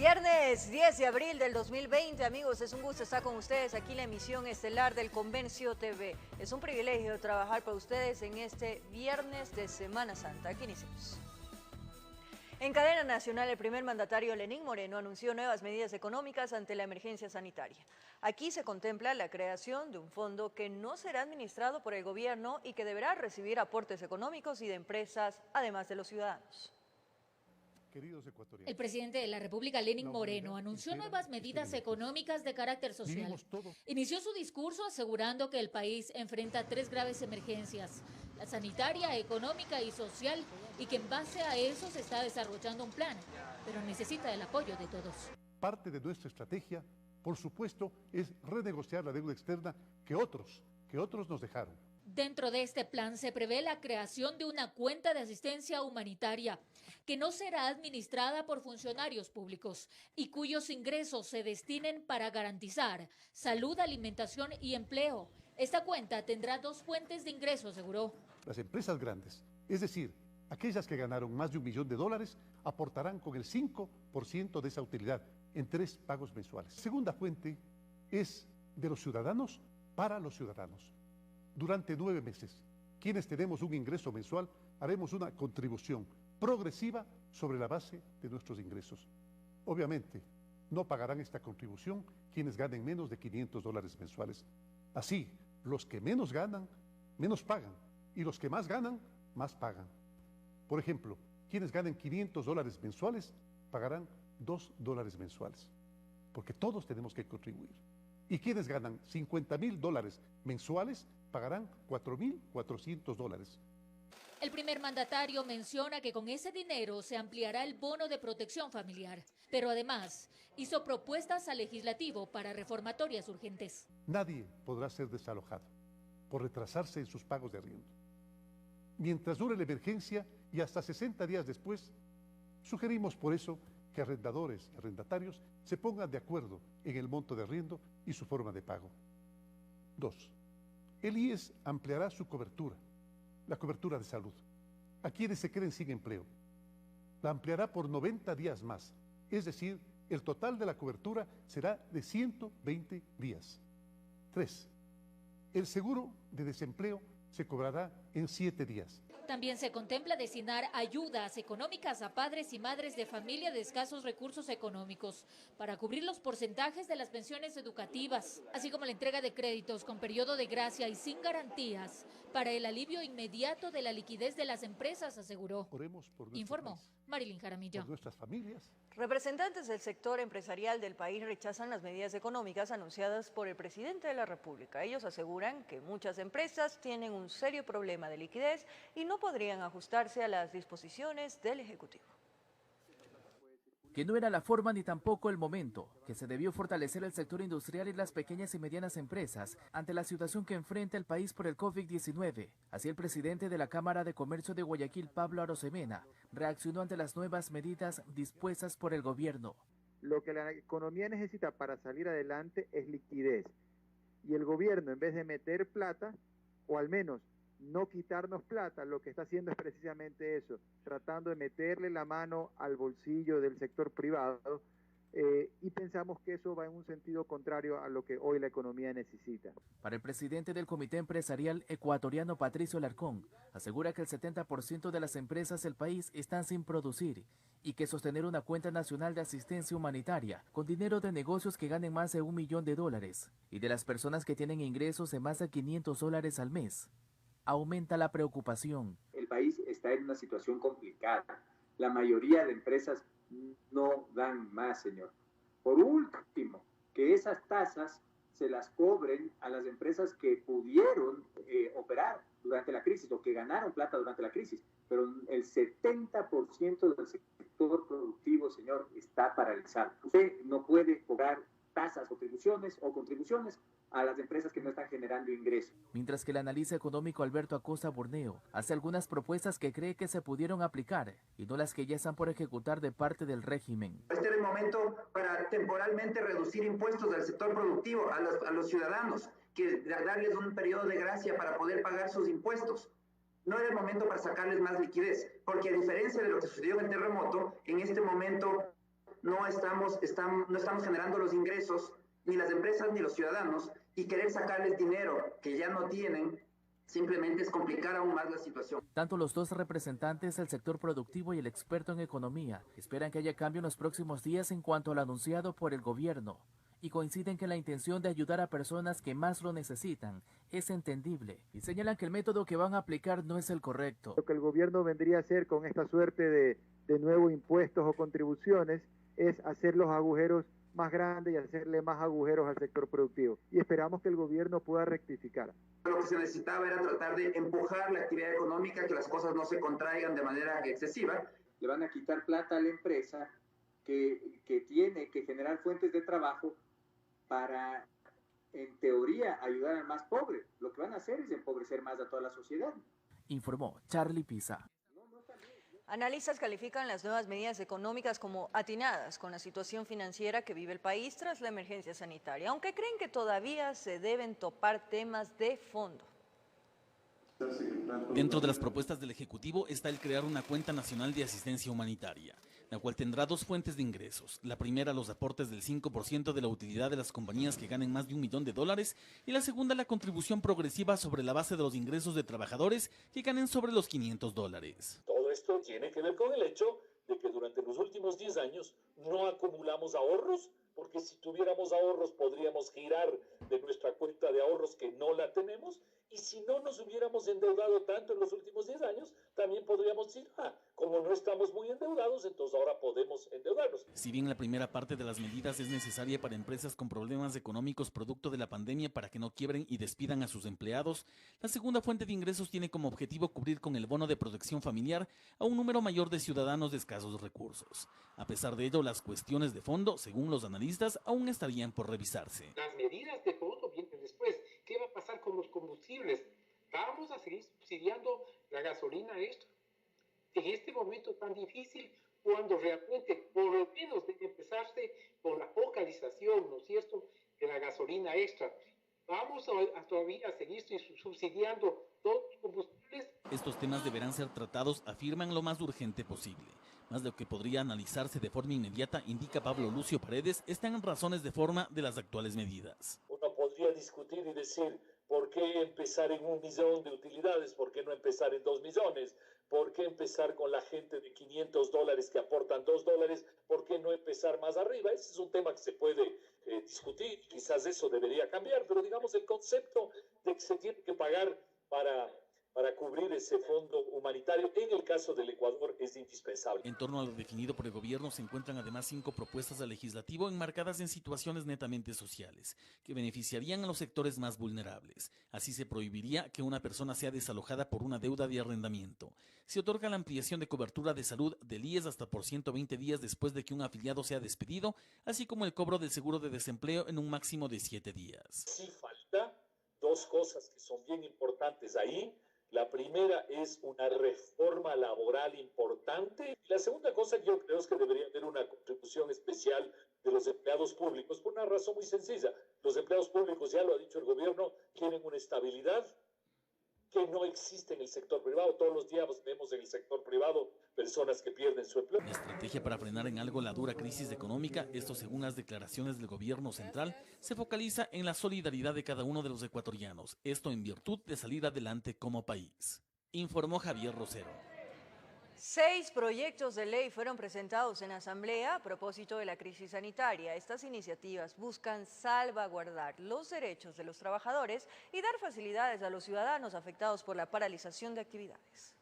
Viernes 10 de abril del 2020, amigos, es un gusto estar con ustedes aquí en la emisión estelar del Convencio TV. Es un privilegio trabajar para ustedes en este viernes de Semana Santa. Aquí iniciamos. En cadena nacional, el primer mandatario Lenín Moreno anunció nuevas medidas económicas ante la emergencia sanitaria. Aquí se contempla la creación de un fondo que no será administrado por el gobierno y que deberá recibir aportes económicos y de empresas, además de los ciudadanos. El presidente de la República, Lenín Moreno, anunció nuevas medidas económicas de carácter social. Inició su discurso asegurando que el país enfrenta 3 graves emergencias: la sanitaria, económica y social, y que en base a eso se está desarrollando un plan, pero necesita el apoyo de todos. Parte de nuestra estrategia, por supuesto, es renegociar la deuda externa que otros nos dejaron. Dentro de este plan se prevé la creación de una cuenta de asistencia humanitaria que no será administrada por funcionarios públicos y cuyos ingresos se destinen para garantizar salud, alimentación y empleo. Esta cuenta tendrá 2 fuentes de ingresos, aseguró. Las empresas grandes, es decir, aquellas que ganaron más de $1 millón, aportarán con el 5% de esa utilidad en 3 pagos mensuales. Segunda fuente es de los ciudadanos para los ciudadanos. Durante 9 meses, quienes tenemos un ingreso mensual, haremos una contribución progresiva sobre la base de nuestros ingresos. Obviamente, no pagarán esta contribución quienes ganen menos de $500 mensuales. Así, los que menos ganan, menos pagan, y los que más ganan, más pagan. Por ejemplo, quienes ganen $500 mensuales, pagarán $2 mensuales, porque todos tenemos que contribuir. Y quienes ganan $50.000 mensuales, pagarán $4.400. El primer mandatario menciona que con ese dinero se ampliará el bono de protección familiar, pero además hizo propuestas al legislativo para reformatorias urgentes. Nadie podrá ser desalojado por retrasarse en sus pagos de arriendo. Mientras dure la emergencia y hasta 60 días después, sugerimos por eso que arrendadores y arrendatarios se pongan de acuerdo en el monto de arriendo y su forma de pago. 2. El IES ampliará su cobertura, la cobertura de salud, a quienes se queden sin empleo. La ampliará por 90 días más, es decir, el total de la cobertura será de 120 días. 3. El seguro de desempleo se cobrará en 7 días. También se contempla destinar ayudas económicas a padres y madres de familia de escasos recursos económicos para cubrir los porcentajes de las pensiones educativas, así como la entrega de créditos con periodo de gracia y sin garantías para el alivio inmediato de la liquidez de las empresas, aseguró. Informó Marilyn Jaramillo. Por nuestras familias. Representantes del sector empresarial del país rechazan las medidas económicas anunciadas por el presidente de la República. Ellos aseguran que muchas empresas tienen un serio problema de liquidez y no podrían ajustarse a las disposiciones del Ejecutivo. Que no era la forma ni tampoco el momento, que se debió fortalecer el sector industrial y las pequeñas y medianas empresas ante la situación que enfrenta el país por el COVID-19. Así el presidente de la Cámara de Comercio de Guayaquil, Pablo Arosemena, reaccionó ante las nuevas medidas dispuestas por el gobierno. Lo que la economía necesita para salir adelante es liquidez. Y el gobierno, en vez de meter plata, o al menos no quitarnos plata, lo que está haciendo es precisamente eso, tratando de meterle la mano al bolsillo del sector privado, y pensamos que eso va en un sentido contrario a lo que hoy la economía necesita. Para el presidente del Comité Empresarial ecuatoriano, Patricio Alarcón, asegura que el 70% de las empresas del país están sin producir y que sostener una cuenta nacional de asistencia humanitaria con dinero de negocios que ganen más de $1 millón y de las personas que tienen ingresos de más de $500 al mes aumenta la preocupación. El país está en una situación complicada. La mayoría de empresas no dan más, señor. Por último, que esas tasas se las cobren a las empresas que pudieron operar durante la crisis o que ganaron plata durante la crisis. Pero el 70% del sector productivo, señor, está paralizado. Usted no puede cobrar tasas o contribuciones a las empresas que no están generando ingresos. Mientras que el analista económico Alberto Acosta Borneo hace algunas propuestas que cree que se pudieron aplicar y no las que ya están por ejecutar de parte del régimen. Este era el momento para temporalmente reducir impuestos del sector productivo a los ciudadanos, que darles un periodo de gracia para poder pagar sus impuestos. No era el momento para sacarles más liquidez, porque a diferencia de lo que sucedió en el terremoto, en este momento no estamos generando los ingresos, ni las empresas ni los ciudadanos, y querer sacarles dinero que ya no tienen, simplemente es complicar aún más la situación. Tanto los dos representantes del sector productivo y el experto en economía esperan que haya cambio en los próximos días en cuanto a lo anunciado por el gobierno y coinciden que la intención de ayudar a personas que más lo necesitan es entendible y señalan que el método que van a aplicar no es el correcto. Lo que el gobierno vendría a hacer con esta suerte de nuevos impuestos o contribuciones es hacer los agujeros más grandes y hacerle más agujeros al sector productivo. Y esperamos que el gobierno pueda rectificar. Lo que se necesitaba era tratar de empujar la actividad económica, que las cosas no se contraigan de manera excesiva. Le van a quitar plata a la empresa que tiene que generar fuentes de trabajo para, en teoría, ayudar al más pobre. Lo que van a hacer es empobrecer más a toda la sociedad. Informó Charlie Pisa. Analistas califican las nuevas medidas económicas como atinadas con la situación financiera que vive el país tras la emergencia sanitaria, aunque creen que todavía se deben topar temas de fondo. Dentro de las propuestas del Ejecutivo está el crear una cuenta nacional de asistencia humanitaria, la cual tendrá dos fuentes de ingresos. La primera, los aportes del 5% de la utilidad de las compañías que ganen más de $1 millón, y la segunda, la contribución progresiva sobre la base de los ingresos de trabajadores que ganen sobre los $500. Todo esto tiene que ver con el hecho de que durante los últimos 10 años no acumulamos ahorros, porque si tuviéramos ahorros podríamos girar de nuestra cuenta de ahorros que no la tenemos, y si no nos hubiéramos endeudado tanto en los últimos 10 años, también podríamos decir, como no estamos muy endeudados, entonces ahora podemos endeudarnos. Si bien la primera parte de las medidas es necesaria para empresas con problemas económicos producto de la pandemia para que no quiebren y despidan a sus empleados, la segunda fuente de ingresos tiene como objetivo cubrir con el bono de protección familiar a un número mayor de ciudadanos de escasos recursos. A pesar de ello, las cuestiones de fondo, según los analistas, aún estarían por revisarse. Las medidas de fondo vienen después. ¿Qué va a pasar con los combustibles? ¿Vamos a seguir subsidiando la gasolina extra? En este momento tan difícil, cuando realmente por lo menos debe empezarse con la focalización, ¿no es cierto?, de la gasolina extra. ¿Vamos a todavía seguir subsidiando todos los combustibles? Estos temas deberán ser tratados, afirman, lo más urgente posible. Más de lo que podría analizarse de forma inmediata, indica Pablo Lucio Paredes, están razones de forma de las actuales medidas. Uno podría discutir y decir, ¿por qué empezar en $1 millón de utilidades? ¿Por qué no empezar en 2 millones? ¿Por qué empezar con la gente de $500 que aportan $2? ¿Por qué no empezar más arriba? Ese es un tema que se puede discutir, quizás eso debería cambiar, pero digamos el concepto de que se tiene que pagar para cubrir ese fondo humanitario, en el caso del Ecuador, es indispensable. En torno a lo definido por el gobierno se encuentran además 5 propuestas al legislativo enmarcadas en situaciones netamente sociales, que beneficiarían a los sectores más vulnerables. Así se prohibiría que una persona sea desalojada por una deuda de arrendamiento. Se otorga la ampliación de cobertura de salud del IES hasta por 120 días después de que un afiliado sea despedido, así como el cobro del seguro de desempleo en un máximo de 7 días. Sí falta 2 cosas que son bien importantes ahí. La primera es una reforma laboral importante. Y la segunda cosa que yo creo es que debería haber una contribución especial de los empleados públicos por una razón muy sencilla. Los empleados públicos, ya lo ha dicho el gobierno, quieren una estabilidad que no existe en el sector privado. Todos los días vemos en el sector privado personas que pierden su empleo. La estrategia para frenar en algo la dura crisis económica, esto según las declaraciones del gobierno central, se focaliza en la solidaridad de cada uno de los ecuatorianos, esto en virtud de salir adelante como país. Informó Javier Rosero. 6 proyectos de ley fueron presentados en asamblea a propósito de la crisis sanitaria. Estas iniciativas buscan salvaguardar los derechos de los trabajadores y dar facilidades a los ciudadanos afectados por la paralización de actividades.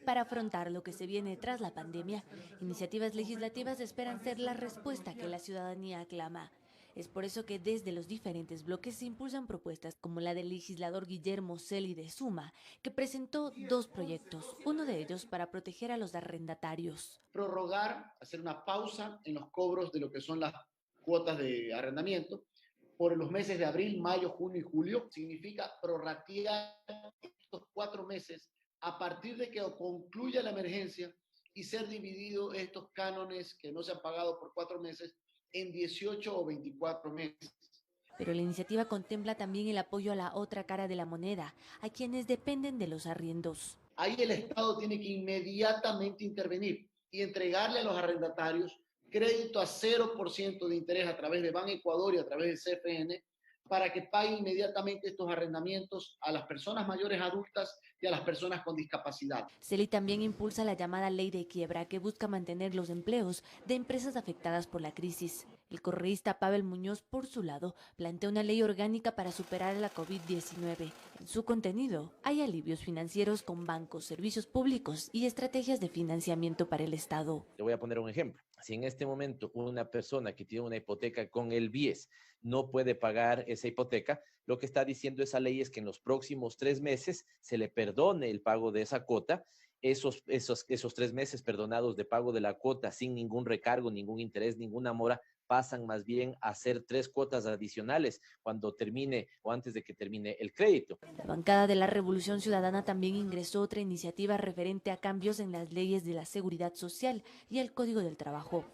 Para afrontar lo que se viene tras la pandemia, iniciativas legislativas esperan ser la respuesta que la ciudadanía aclama. Es por eso que desde los diferentes bloques se impulsan propuestas como la del legislador Guillermo Celi de Suma, que presentó 2 proyectos, uno de ellos para proteger a los arrendatarios. Prorrogar, hacer una pausa en los cobros de lo que son las cuotas de arrendamiento por los meses de abril, mayo, junio y julio. Significa prorratear estos 4 meses a partir de que concluya la emergencia y ser dividido estos cánones que no se han pagado por 4 meses en 18 o 24 meses. Pero la iniciativa contempla también el apoyo a la otra cara de la moneda, a quienes dependen de los arriendos. Ahí el Estado tiene que inmediatamente intervenir y entregarle a los arrendatarios crédito a 0% de interés a través de Ban Ecuador y a través de CFN, para que paguen inmediatamente estos arrendamientos a las personas mayores adultas y a las personas con discapacidad. CELI también impulsa la llamada ley de quiebra, que busca mantener los empleos de empresas afectadas por la crisis. El correísta Pavel Muñoz, por su lado, plantea una ley orgánica para superar la COVID-19. En su contenido hay alivios financieros con bancos, servicios públicos y estrategias de financiamiento para el Estado. Te voy a poner un ejemplo. Si en este momento una persona que tiene una hipoteca con el BIES no puede pagar esa hipoteca, lo que está diciendo esa ley es que en los próximos 3 meses se le perdone el pago de esa cuota. Esos 3 meses perdonados de pago de la cuota sin ningún recargo, ningún interés, ninguna mora, pasan más bien a ser 3 cuotas adicionales cuando termine o antes de que termine el crédito. La bancada de la Revolución Ciudadana también ingresó otra iniciativa referente a cambios en las leyes de la Seguridad Social y el Código del Trabajo.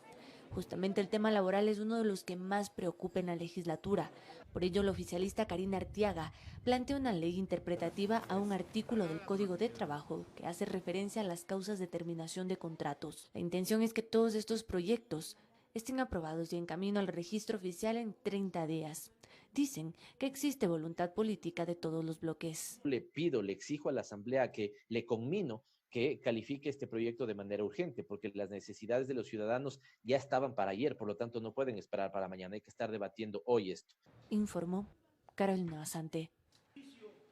Justamente el tema laboral es uno de los que más preocupa en la legislatura. Por ello, la oficialista Karina Artiaga plantea una ley interpretativa a un artículo del Código de Trabajo que hace referencia a las causas de terminación de contratos. La intención es que todos estos proyectos estén aprobados y en camino al registro oficial en 30 días. Dicen que existe voluntad política de todos los bloques. Le exijo a la Asamblea le conmino que califique este proyecto de manera urgente, porque las necesidades de los ciudadanos ya estaban para ayer, por lo tanto no pueden esperar para mañana, hay que estar debatiendo hoy esto. Informó Carolina Basante.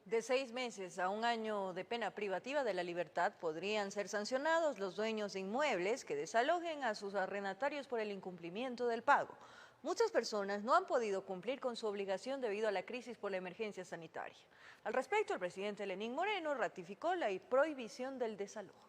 De 6 meses a 1 año de pena privativa de la libertad podrían ser sancionados los dueños de inmuebles que desalojen a sus arrendatarios por el incumplimiento del pago. Muchas personas no han podido cumplir con su obligación debido a la crisis por la emergencia sanitaria. Al respecto, el presidente Lenín Moreno ratificó la prohibición del desalojo.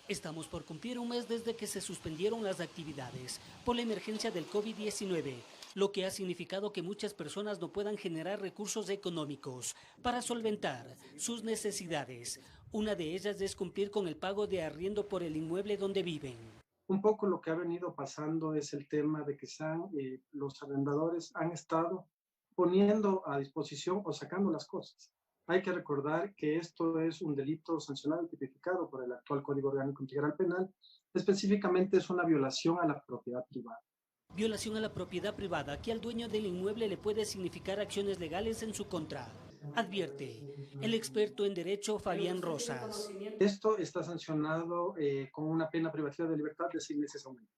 Estamos por cumplir 1 mes desde que se suspendieron las actividades por la emergencia del COVID-19, lo que ha significado que muchas personas no puedan generar recursos económicos para solventar sus necesidades. Una de ellas es cumplir con el pago de arriendo por el inmueble donde viven. Un poco lo que ha venido pasando es el tema de que los arrendadores han estado poniendo a disposición o sacando las cosas. Hay que recordar que esto es un delito sancionado y tipificado por el actual Código Orgánico Integral Penal. Específicamente es una violación a la propiedad privada. Violación a la propiedad privada que al dueño del inmueble le puede significar acciones legales en su contra, advierte el experto en derecho Fabián Rosas. Esto está sancionado con una pena privativa de libertad de 6 meses a 1 año.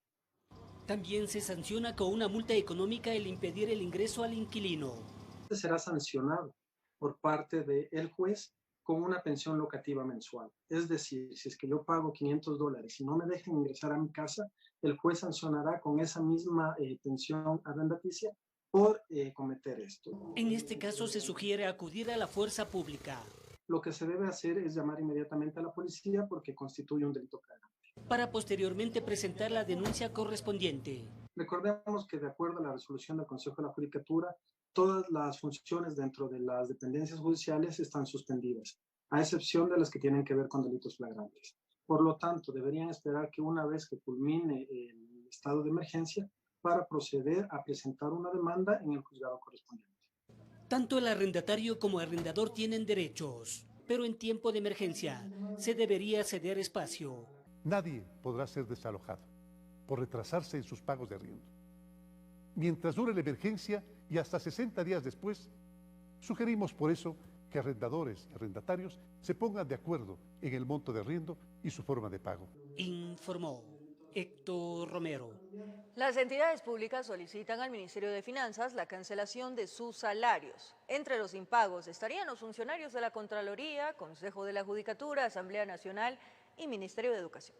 También se sanciona con una multa económica el impedir el ingreso al inquilino. Será sancionado por parte del juez con una pensión locativa mensual. Es decir, si es que yo pago $500 y no me dejan ingresar a mi casa, el juez sancionará con esa misma pensión arrendaticia por cometer esto. En este caso se sugiere acudir a la fuerza pública. Lo que se debe hacer es llamar inmediatamente a la policía porque constituye un delito flagrante, para posteriormente presentar la denuncia correspondiente. Recordemos que de acuerdo a la resolución del Consejo de la Judicatura, todas las funciones dentro de las dependencias judiciales están suspendidas, a excepción de las que tienen que ver con delitos flagrantes. Por lo tanto, deberían esperar que una vez que culmine el estado de emergencia para proceder a presentar una demanda en el juzgado correspondiente. Tanto el arrendatario como el arrendador tienen derechos, pero en tiempo de emergencia se debería ceder espacio. Nadie podrá ser desalojado por retrasarse en sus pagos de arriendo. Mientras dure la emergencia y hasta 60 días después, sugerimos por eso que arrendadores y arrendatarios se pongan de acuerdo en el monto de arriendo y su forma de pago. Informó Héctor Romero. Las entidades públicas solicitan al Ministerio de Finanzas la cancelación de sus salarios. Entre los impagos estarían los funcionarios de la Contraloría, Consejo de la Judicatura, Asamblea Nacional y Ministerio de Educación.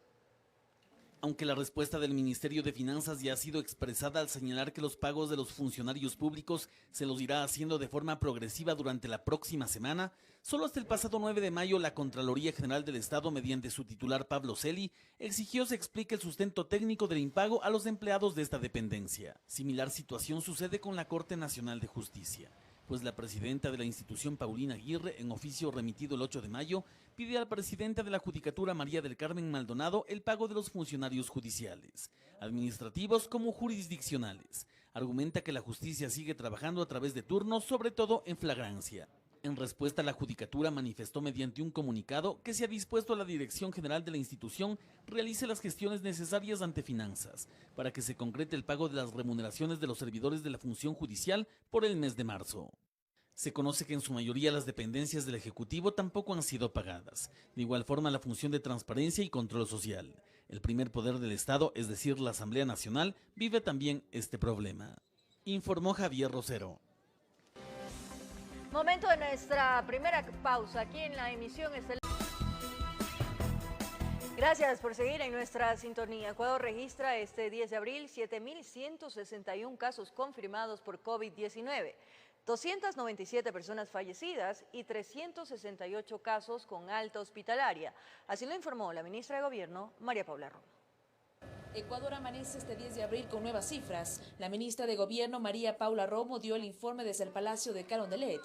Aunque la respuesta del Ministerio de Finanzas ya ha sido expresada al señalar que los pagos de los funcionarios públicos se los irá haciendo de forma progresiva durante la próxima semana, solo hasta el pasado 9 de mayo la Contraloría General del Estado, mediante su titular Pablo Celi, exigió se explique el sustento técnico del impago a los empleados de esta dependencia. Similar situación sucede con la Corte Nacional de Justicia, pues la presidenta de la institución, Paulina Aguirre, en oficio remitido el 8 de mayo, pide al presidente de la Judicatura, María del Carmen Maldonado, el pago de los funcionarios judiciales, administrativos como jurisdiccionales. Argumenta que la justicia sigue trabajando a través de turnos, sobre todo en flagrancia. En respuesta, la Judicatura manifestó mediante un comunicado que se ha dispuesto a la Dirección General de la institución realice las gestiones necesarias ante Finanzas para que se concrete el pago de las remuneraciones de los servidores de la función judicial por el mes de marzo. Se conoce que en su mayoría las dependencias del Ejecutivo tampoco han sido pagadas. De igual forma, la función de transparencia y control social. El primer poder del Estado, es decir, la Asamblea Nacional, vive también este problema. Informó Javier Rosero. Momento de nuestra primera pausa aquí en la emisión estelar. Gracias por seguir en nuestra sintonía. Ecuador registra este 10 de abril 7.161 casos confirmados por COVID-19, 297 personas fallecidas y 368 casos con alta hospitalaria. Así lo informó la ministra de Gobierno, María Paula Romo. Ecuador amanece este 10 de abril con nuevas cifras. La ministra de Gobierno, María Paula Romo, dio el informe desde el Palacio de Carondelet.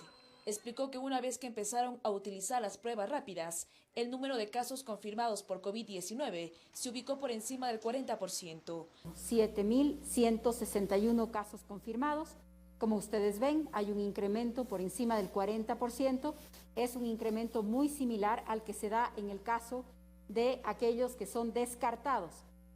Explicó que una vez que empezaron a utilizar las pruebas rápidas, el número de casos confirmados por COVID-19 se ubicó por encima del 40%. 7.161 casos confirmados. Como ustedes ven, hay un incremento por encima del 40%. Es un incremento muy similar al que se da en el caso de aquellos que son descartados.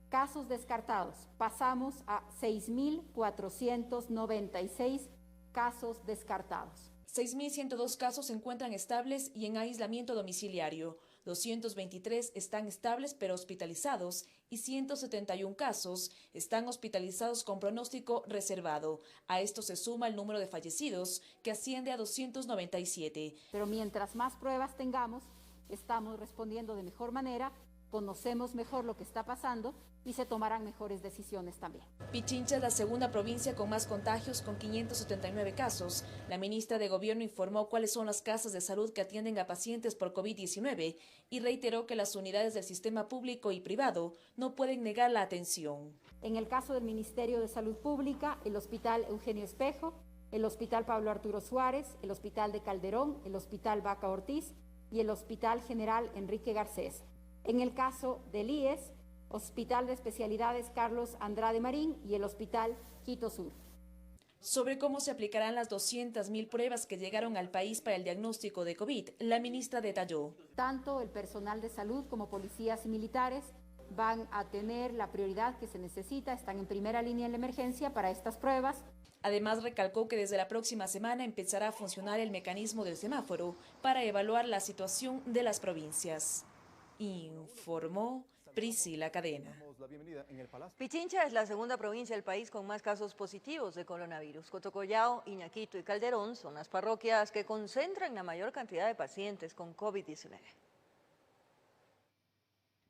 Casos descartados, pasamos a 6.496 casos descartados. 6.102 casos se encuentran estables y en aislamiento domiciliario. 223 están estables pero hospitalizados y 171 casos están hospitalizados con pronóstico reservado. A esto se suma el número de fallecidos, que asciende a 297. Pero mientras más pruebas tengamos, estamos respondiendo de mejor manera, conocemos mejor lo que está pasando y se tomarán mejores decisiones también. Pichincha es la segunda provincia con más contagios, con 579 casos. La ministra de Gobierno informó cuáles son las casas de salud que atienden a pacientes por COVID-19 y reiteró que las unidades del sistema público y privado no pueden negar la atención. En el caso del Ministerio de Salud Pública, el Hospital Eugenio Espejo, el Hospital Pablo Arturo Suárez, el Hospital de Calderón, el Hospital Vaca Ortiz y el Hospital General Enrique Garcés. En el caso del IES, Hospital de Especialidades Carlos Andrade Marín y el Hospital Quito Sur. Sobre cómo se aplicarán las 200.000 pruebas que llegaron al país para el diagnóstico de COVID, la ministra detalló. Tanto el personal de salud como policías y militares van a tener la prioridad que se necesita, están en primera línea en la emergencia para estas pruebas. Además, recalcó que desde la próxima semana empezará a funcionar el mecanismo del semáforo para evaluar la situación de las provincias. Informó Priscila Cadena. Pichincha es la segunda provincia del país con más casos positivos de coronavirus. Cotocollao, Iñaquito y Calderón son las parroquias que concentran la mayor cantidad de pacientes con COVID-19.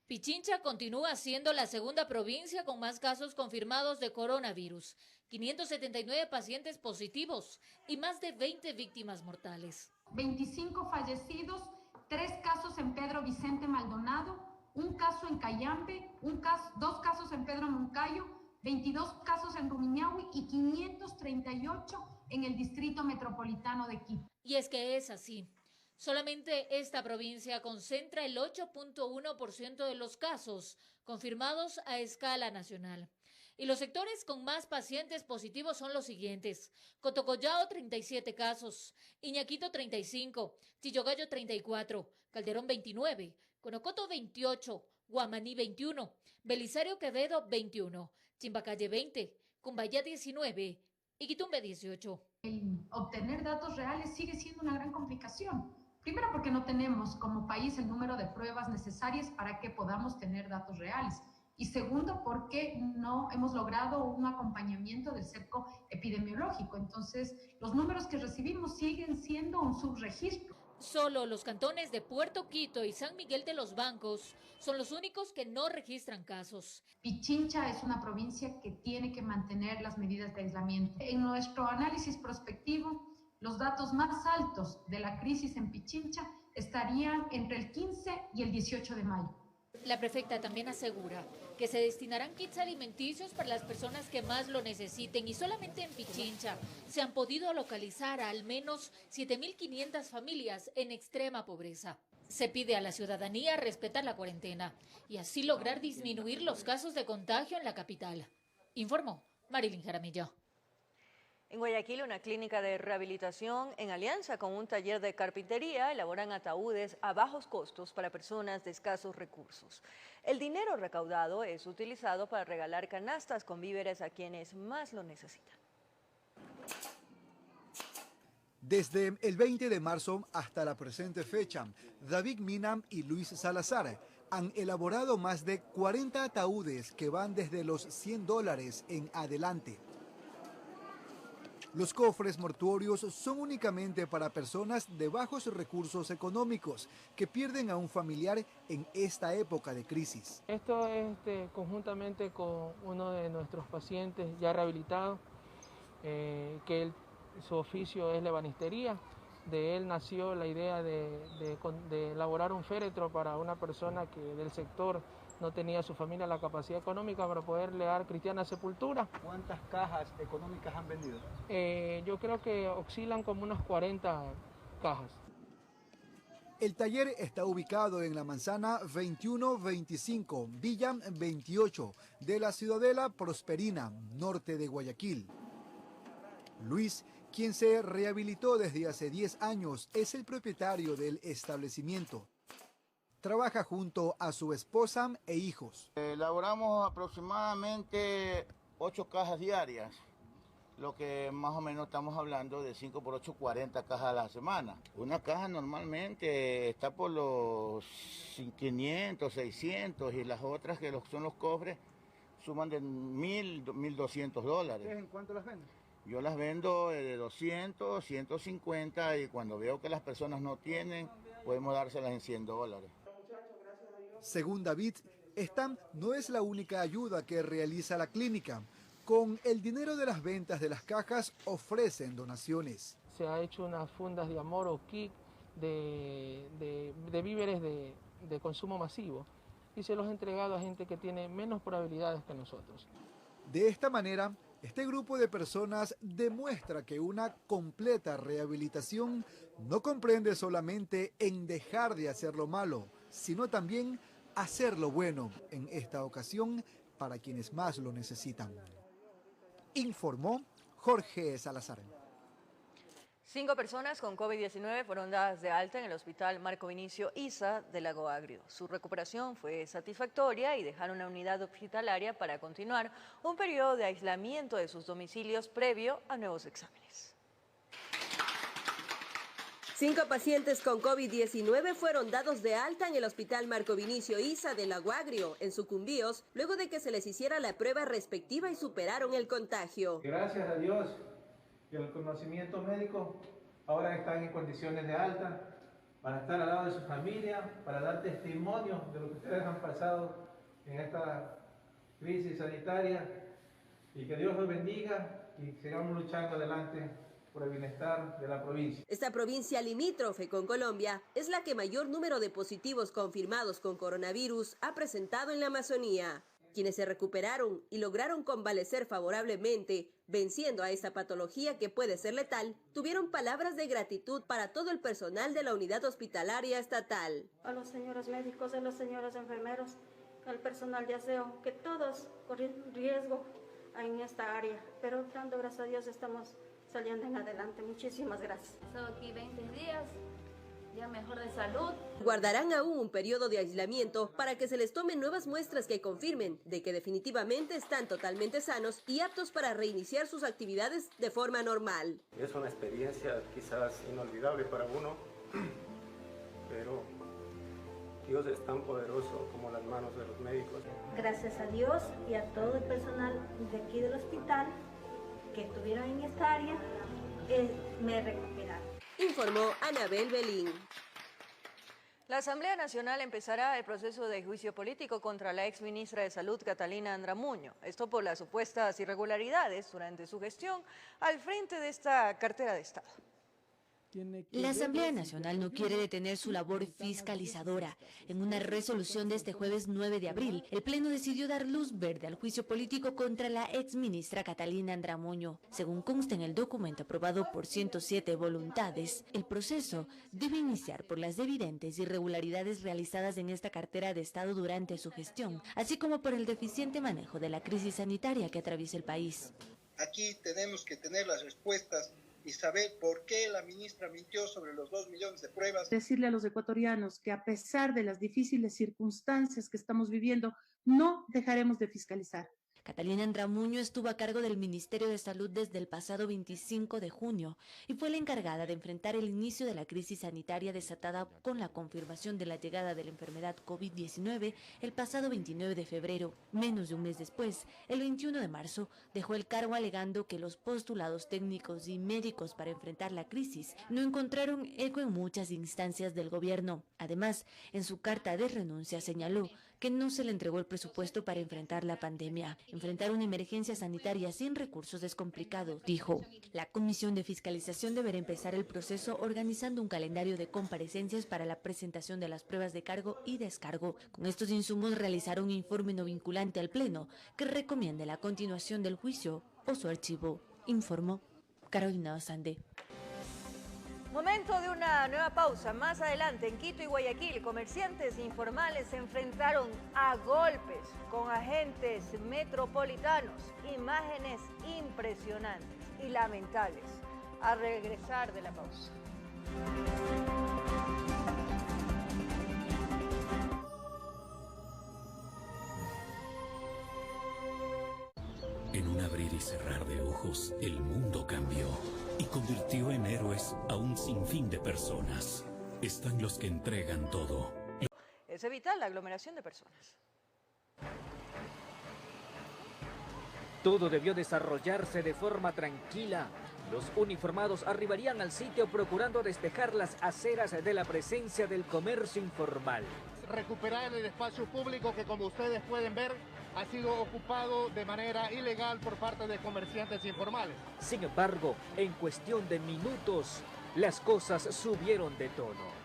Pichincha continúa siendo la segunda provincia con más casos confirmados de coronavirus, 579 pacientes positivos y más de 20 víctimas mortales. 25 fallecidos, 3 casos en Pedro Vicente Maldonado, un caso en Cayambe, 2 casos en Pedro Moncayo, 22 casos en Rumiñahui y 538 en el Distrito Metropolitano de Quito. Y es que es así. Solamente esta provincia concentra el 8.1% de los casos confirmados a escala nacional. Y los sectores con más pacientes positivos son los siguientes: Cotocollao 37 casos, Iñaquito 35, Chillogallo 34, Calderón 29, Conocoto 28, Guamaní 21, Belisario Quevedo 21, Chimbacalle 20, Cumbayá 19 y Quitumbe 18. El obtener datos reales sigue siendo una gran complicación. Primero porque no tenemos como país el número de pruebas necesarias para que podamos tener datos reales. Y segundo, porque no hemos logrado un acompañamiento del cerco epidemiológico. Entonces, los números que recibimos siguen siendo un subregistro. Solo los cantones de Puerto Quito y San Miguel de los Bancos son los únicos que no registran casos. Pichincha es una provincia que tiene que mantener las medidas de aislamiento. En nuestro análisis prospectivo, los datos más altos de la crisis en Pichincha estarían entre el 15 y el 18 de mayo. La prefecta también asegura que se destinarán kits alimenticios para las personas que más lo necesiten y solamente en Pichincha se han podido localizar a al menos 7.500 familias en extrema pobreza. Se pide a la ciudadanía respetar la cuarentena y así lograr disminuir los casos de contagio en la capital. Informó Marilyn Jaramillo. En Guayaquil, una clínica de rehabilitación en alianza con un taller de carpintería elaboran ataúdes a bajos costos para personas de escasos recursos. El dinero recaudado es utilizado para regalar canastas con víveres a quienes más lo necesitan. Desde el 20 de marzo hasta la presente fecha, David Minam y Luis Salazar han elaborado más de 40 ataúdes que van desde los $100 en adelante. Los cofres mortuorios son únicamente para personas de bajos recursos económicos que pierden a un familiar en esta época de crisis. Esto es conjuntamente con uno de nuestros pacientes ya rehabilitado, su oficio es la ebanistería. De él nació la idea de elaborar un féretro para una persona que del sector no tenía su familia la capacidad económica para poderle dar cristiana sepultura. ¿Cuántas cajas económicas han vendido? Yo creo que oscilan como unas 40 cajas. El taller está ubicado en la manzana 2125, Villa 28, de la Ciudadela Prosperina, norte de Guayaquil. Luis, quien se rehabilitó desde hace 10 años, es el propietario del establecimiento. Trabaja junto a su esposa e hijos. Elaboramos aproximadamente 8 cajas diarias, lo que más o menos estamos hablando de 5 por 8, 40 cajas a la semana. Una caja normalmente está por los 500, 600 y las otras que son los cofres suman de $1,000, $1,200. ¿En cuánto las venden? Yo las vendo de 200, 150 y cuando veo que las personas no tienen, podemos dárselas en $100. Según David, esta no es la única ayuda que realiza la clínica. Con el dinero de las ventas de las cajas ofrecen donaciones. Se ha hecho unas fundas de amor o kit de víveres de consumo masivo y se los ha entregado a gente que tiene menos probabilidades que nosotros. De esta manera, este grupo de personas demuestra que una completa rehabilitación no comprende solamente en dejar de hacer lo malo, sino también hacer lo bueno, en esta ocasión para quienes más lo necesitan. Informó Jorge Salazar. 5 personas con COVID-19 fueron dadas de alta en el Hospital Marco Vinicio Isa de Lago Agrio. Su recuperación fue satisfactoria y dejaron una unidad hospitalaria para continuar un periodo de aislamiento de sus domicilios previo a nuevos exámenes. 5 pacientes con COVID-19 fueron dados de alta en el Hospital Marco Vinicio Isa de Lago Agrio, en Sucumbíos, luego de que se les hiciera la prueba respectiva y superaron el contagio. Gracias a Dios y al conocimiento médico, ahora están en condiciones de alta para estar al lado de su familia, para dar testimonio de lo que ustedes han pasado en esta crisis sanitaria y que Dios los bendiga y sigamos luchando adelante por el bienestar de la provincia. Esta provincia limítrofe con Colombia es la que mayor número de positivos confirmados con coronavirus ha presentado en la Amazonía. Quienes se recuperaron y lograron convalecer favorablemente, venciendo a esta patología que puede ser letal, tuvieron palabras de gratitud para todo el personal de la unidad hospitalaria estatal. A los señores médicos, a los señores enfermeros, al personal de aseo, que todos corren riesgo en esta área, pero dando gracias a Dios estamos saliendo en adelante. Muchísimas gracias. He estado aquí 20 días, ya mejor de salud. Guardarán aún un periodo de aislamiento para que se les tomen nuevas muestras que confirmen de que definitivamente están totalmente sanos y aptos para reiniciar sus actividades de forma normal. Es una experiencia quizás inolvidable para uno, pero Dios es tan poderoso como las manos de los médicos. Gracias a Dios y a todo el personal de aquí del hospital que estuvieron en esta área, me recuperaron. Informó Anabel Belín. La Asamblea Nacional empezará el proceso de juicio político contra la exministra de Salud, Catalina Andramuño. Esto por las supuestas irregularidades durante su gestión al frente de esta cartera de Estado. La Asamblea Nacional no quiere detener su labor fiscalizadora. En una resolución de este jueves 9 de abril, el Pleno decidió dar luz verde al juicio político contra la exministra Catalina Andramuño. Según consta en el documento aprobado por 107 voluntades, el proceso debe iniciar por las evidentes irregularidades realizadas en esta cartera de Estado durante su gestión, así como por el deficiente manejo de la crisis sanitaria que atraviesa el país. aquí tenemos que tener las respuestas y saber por qué la ministra mintió sobre los 2 millones de pruebas. Decirle a los ecuatorianos que a pesar de las difíciles circunstancias que estamos viviendo, no dejaremos de fiscalizar. Catalina Andramuño estuvo a cargo del Ministerio de Salud desde el pasado 25 de junio y fue la encargada de enfrentar el inicio de la crisis sanitaria desatada con la confirmación de la llegada de la enfermedad COVID-19 el pasado 29 de febrero. Menos de un mes después, el 21 de marzo, dejó el cargo alegando que los postulados técnicos y médicos para enfrentar la crisis no encontraron eco en muchas instancias del gobierno. Además, en su carta de renuncia señaló que no se le entregó el presupuesto para enfrentar la pandemia. Enfrentar una emergencia sanitaria sin recursos es complicado, dijo. La Comisión de Fiscalización deberá empezar el proceso organizando un calendario de comparecencias para la presentación de las pruebas de cargo y descargo. Con estos insumos realizará un informe no vinculante al Pleno que recomiende la continuación del juicio o su archivo, informó Carolina Osande. Momento de una nueva pausa. Más adelante, en Quito y Guayaquil, comerciantes informales se enfrentaron a golpes con agentes metropolitanos. Imágenes impresionantes y lamentables. A regresar de la pausa. En un abrir y cerrar de ojos, el mundo cambió y convirtió en héroes a un sinfín de personas. Están los que entregan todo. Es evitar la aglomeración de personas. Todo debió desarrollarse de forma tranquila. Los uniformados arribarían al sitio procurando despejar las aceras de la presencia del comercio informal. Recuperar el espacio público que, como ustedes pueden ver, ha sido ocupado de manera ilegal por parte de comerciantes informales. Sin embargo, en cuestión de minutos, las cosas subieron de tono.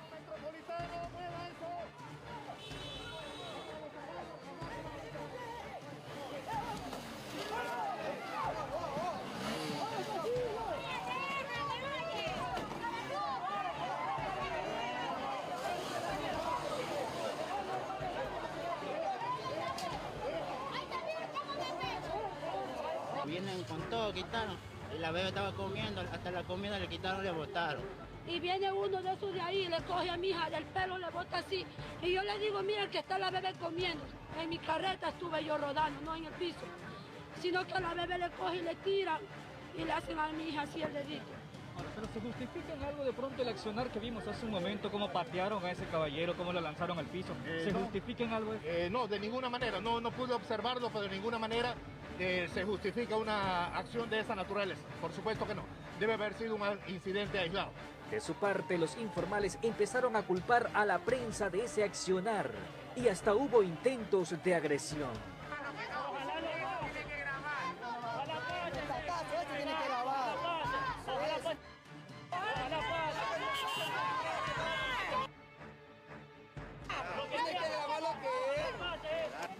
Vienen con todo, quitaron. Y la bebé estaba comiendo, hasta la comida le quitaron, le botaron. Y viene uno de esos de ahí, le coge a mi hija del pelo, le bota así. Y yo le digo, mira que está la bebé comiendo. En mi carreta estuve yo rodando, no en el piso. Sino que a la bebé le coge y le tiran y le hacen a mi hija así el dedito. Pero ¿se justifica en algo de pronto el accionar que vimos hace un momento, cómo patearon a ese caballero, cómo lo lanzaron al piso? ¿Se justifica en algo eso? No, de ninguna manera, no pude observarlo, pero de ninguna manera se justifica una acción de esa naturaleza. Por supuesto que no, debe haber sido un incidente aislado. De su parte, los informales empezaron a culpar a la prensa de ese accionar y hasta hubo intentos de agresión.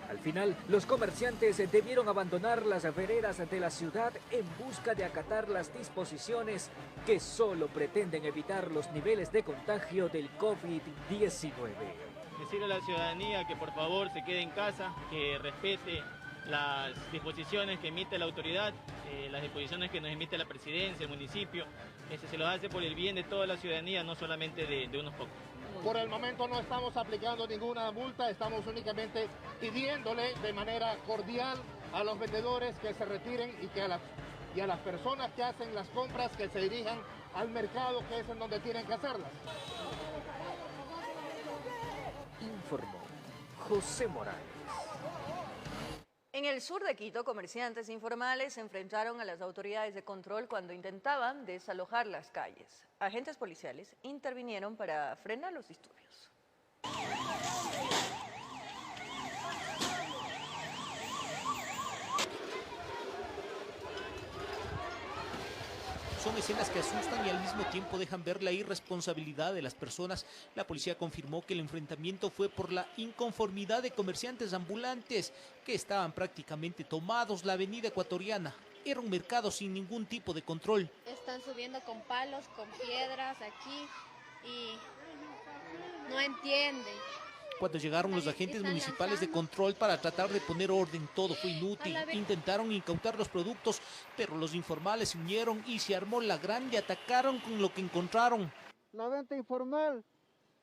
Al final, los comerciantes debieron abandonar las veredas de la ciudad en busca de acatar las disposiciones que solo pretenden evitar los niveles de contagio del COVID-19. Decirle a la ciudadanía que por favor se quede en casa, que respete las disposiciones que emite la autoridad, las disposiciones que nos emite la presidencia, el municipio. Se los hace por el bien de toda la ciudadanía, no solamente de unos pocos. Por el momento no estamos aplicando ninguna multa, estamos únicamente pidiéndole de manera cordial a los vendedores que se retiren y a las personas que hacen las compras que se dirijan al mercado, que es en donde tienen que hacerlas. Informó José Morales. En el sur de Quito, comerciantes informales se enfrentaron a las autoridades de control cuando intentaban desalojar las calles. Agentes policiales intervinieron para frenar los disturbios. Son escenas que asustan y al mismo tiempo dejan ver la irresponsabilidad de las personas. La policía confirmó que el enfrentamiento fue por la inconformidad de comerciantes ambulantes que estaban prácticamente tomados la avenida ecuatoriana. Era un mercado sin ningún tipo de control. Están subiendo con palos, con piedras aquí y no entienden. Cuando llegaron los agentes municipales de control para tratar de poner orden, todo fue inútil. Intentaron incautar los productos, pero los informales se unieron y se armó la grande, atacaron con lo que encontraron. La venta informal,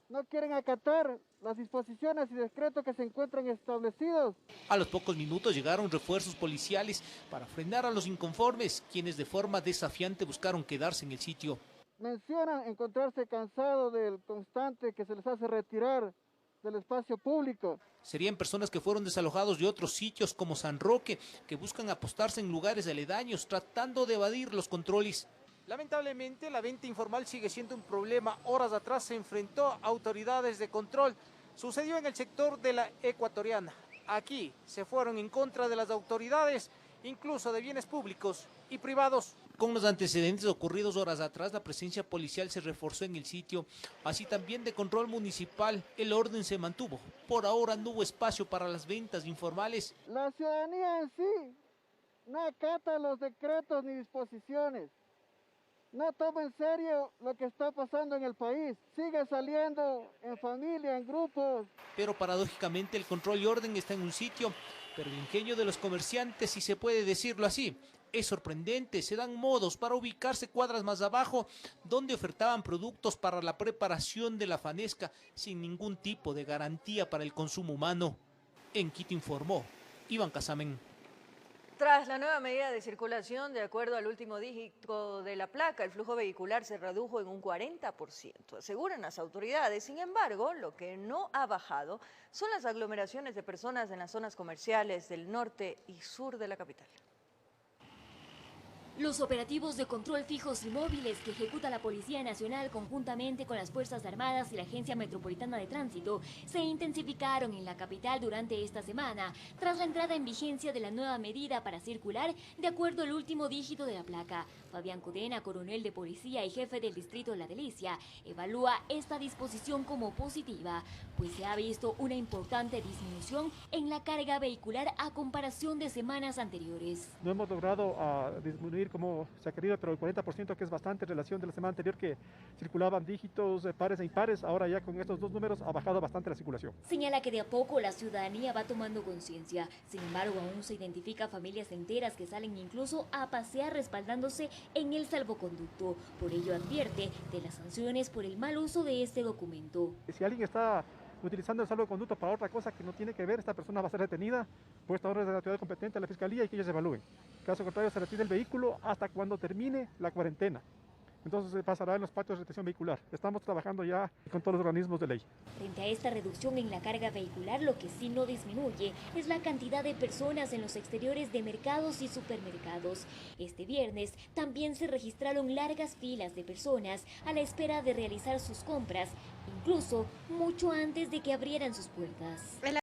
no quieren acatar las disposiciones y decretos que se encuentran establecidos. A los pocos minutos llegaron refuerzos policiales para frenar a los inconformes, quienes de forma desafiante buscaron quedarse en el sitio. Mencionan encontrarse cansados del constante que se les hace retirar del espacio público. Serían personas que fueron desalojados de otros sitios como San Roque, que buscan apostarse en lugares aledaños, tratando de evadir los controles. Lamentablemente, la venta informal sigue siendo un problema. Horas atrás se enfrentó a autoridades de control. Sucedió en el sector de la Ecuatoriana. Aquí se fueron en contra de las autoridades, incluso de bienes públicos y privados. Con los antecedentes ocurridos horas atrás, la presencia policial se reforzó en el sitio, así también de control municipal. El orden se mantuvo. Por ahora no hubo espacio para las ventas informales. La ciudadanía en sí no acata los decretos ni disposiciones. No toma en serio lo que está pasando en el país. Sigue saliendo en familia, en grupos. Pero paradójicamente el control y orden está en un sitio, pero el ingenio de los comerciantes, si se puede decirlo así, es sorprendente. Se dan modos para ubicarse cuadras más abajo, donde ofertaban productos para la preparación de la fanesca sin ningún tipo de garantía para el consumo humano. En Quito informó Iván Casamen. Tras la nueva medida de circulación, de acuerdo al último dígito de la placa, el flujo vehicular se redujo en un 40%, aseguran las autoridades. Sin embargo, lo que no ha bajado son las aglomeraciones de personas en las zonas comerciales del norte y sur de la capital. Los operativos de control fijos y móviles que ejecuta la Policía Nacional conjuntamente con las Fuerzas Armadas y la Agencia Metropolitana de Tránsito se intensificaron en la capital durante esta semana, tras la entrada en vigencia de la nueva medida para circular de acuerdo al último dígito de la placa. Fabián Cudena, coronel de policía y jefe del distrito de La Delicia, evalúa esta disposición como positiva, pues se ha visto una importante disminución en la carga vehicular a comparación de semanas anteriores. No hemos logrado disminuir como se ha querido, pero el 40%, que es bastante en relación de la semana anterior, que circulaban dígitos pares e impares, ahora ya con estos dos números ha bajado bastante la circulación. Señala que de a poco la ciudadanía va tomando conciencia, sin embargo aún se identifica familias enteras que salen incluso a pasear respaldándose en el salvoconducto. Por ello advierte de las sanciones por el mal uso de este documento. Si alguien está utilizando el salvoconducto para otra cosa que no tiene que ver, esta persona va a ser detenida, puesta a orden de la autoridad competente, a la Fiscalía, y que ellos evalúen. Caso contrario, se retira el vehículo hasta cuando termine la cuarentena. Entonces se pasará en los patios de retención vehicular. Estamos trabajando ya con todos los organismos de ley. Frente a esta reducción en la carga vehicular, lo que sí no disminuye es la cantidad de personas en los exteriores de mercados y supermercados. Este viernes también se registraron largas filas de personas a la espera de realizar sus compras, incluso mucho antes de que abrieran sus puertas.